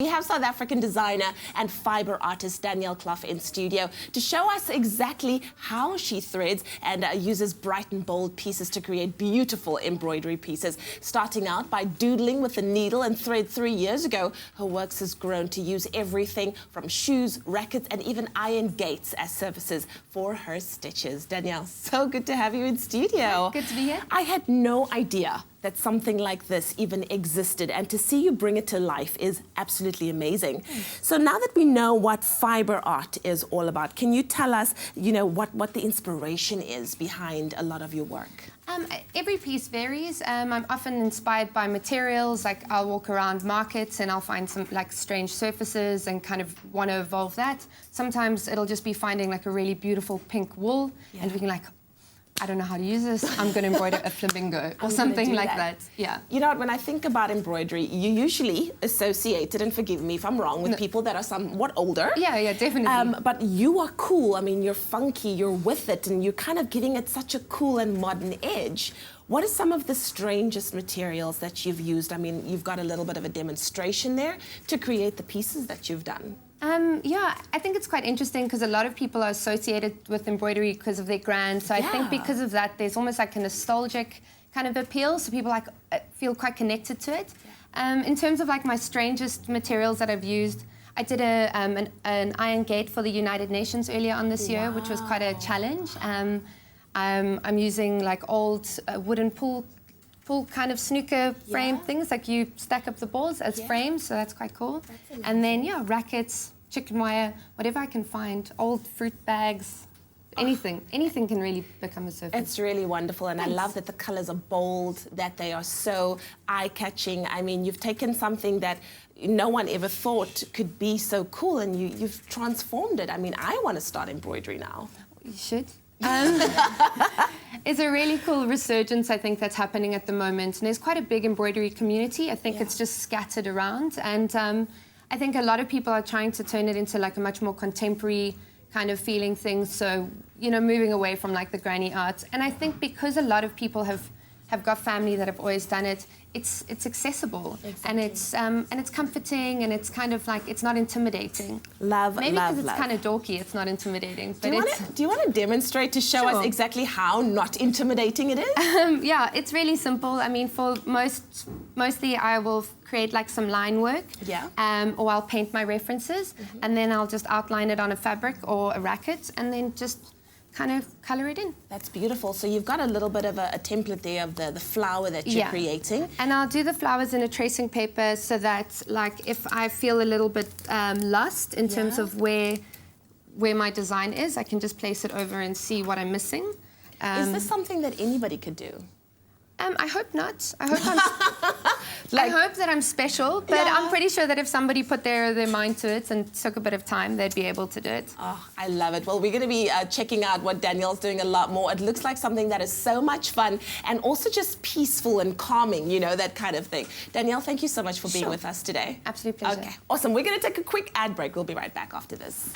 We have South African designer and fibre artist Danielle Clough in studio to show us exactly how she threads and uses bright and bold pieces to create beautiful embroidery pieces. Starting out by doodling with a needle and thread 3 years ago, her works has grown to use everything from shoes, rackets and even iron gates as surfaces for her stitches. Danielle, so good to have you in studio. Good to be here. I had no idea that something like this even existed, and to see you bring it to life is absolutely amazing. So now that we know what fibre art is all about, can you tell us, what the inspiration is behind a lot of your work? Every piece varies. I'm often inspired by materials, like I'll walk around markets and I'll find some like strange surfaces and kind of want to evolve that. Sometimes it'll just be finding like a really beautiful pink wool and being like, I don't know how to use this, I'm going to embroider a flamingo or something like that. Yeah. You know what, when I think about embroidery, you usually associate it, and forgive me if I'm wrong, with people that are somewhat older. Yeah, definitely. But you are cool. I mean, you're funky, you're with it, and you're kind of giving it such a cool and modern edge. What are some of the strangest materials that you've used? I mean, you've got a little bit of a demonstration there to create the pieces that you've done. Yeah, I think it's quite interesting because a lot of people are associated with embroidery because of their grand. So I think because of that, there's almost like a nostalgic kind of appeal. So people feel quite connected to it. In terms of like my strangest materials that I've used, I did an iron gate for the United Nations earlier on this year, which was quite a challenge. I'm using like old wooden pool kind of snooker frame things, like you stack up the balls as frames, so that's quite cool. And then, rackets, chicken wire, whatever I can find, old fruit bags, anything can really become a surface. It's really wonderful, and I love that the colours are bold, that they are so eye-catching. I mean, you've taken something that no one ever thought could be so cool, and you've transformed it. I mean, I want to start embroidery now. You should. It's a really cool resurgence, I think, that's happening at the moment. And there's quite a big embroidery community. I think it's just scattered around. And I think a lot of people are trying to turn it into like a much more contemporary kind of feeling thing. So, moving away from like the granny art. And I think because a lot of people have got family that have always done it, it's accessible and it's comforting, and it's kind of like, it's not intimidating. Maybe because it's kind of dorky, it's not intimidating. But do you want to demonstrate to show us exactly how not intimidating it is? Yeah, it's really simple. I mean, for mostly I will create like some line work, or I'll paint my references, and then I'll just outline it on a fabric or a racket, and then just kind of colour it in. That's beautiful. So you've got a little bit of a template there of the flower that you're creating. And I'll do the flowers in a tracing paper so that, like, if I feel a little bit lost in terms of where my design is, I can just place it over and see what I'm missing. Is this something that anybody could do? I hope not. I hope that I'm special, but I'm pretty sure that if somebody put their mind to it and took a bit of time, they'd be able to do it. Oh, I love it. Well, we're going to be checking out what Danielle's doing a lot more. It looks like something that is so much fun and also just peaceful and calming, that kind of thing. Danielle, thank you so much for being with us today. Absolute pleasure. Okay, awesome. We're going to take a quick ad break. We'll be right back after this.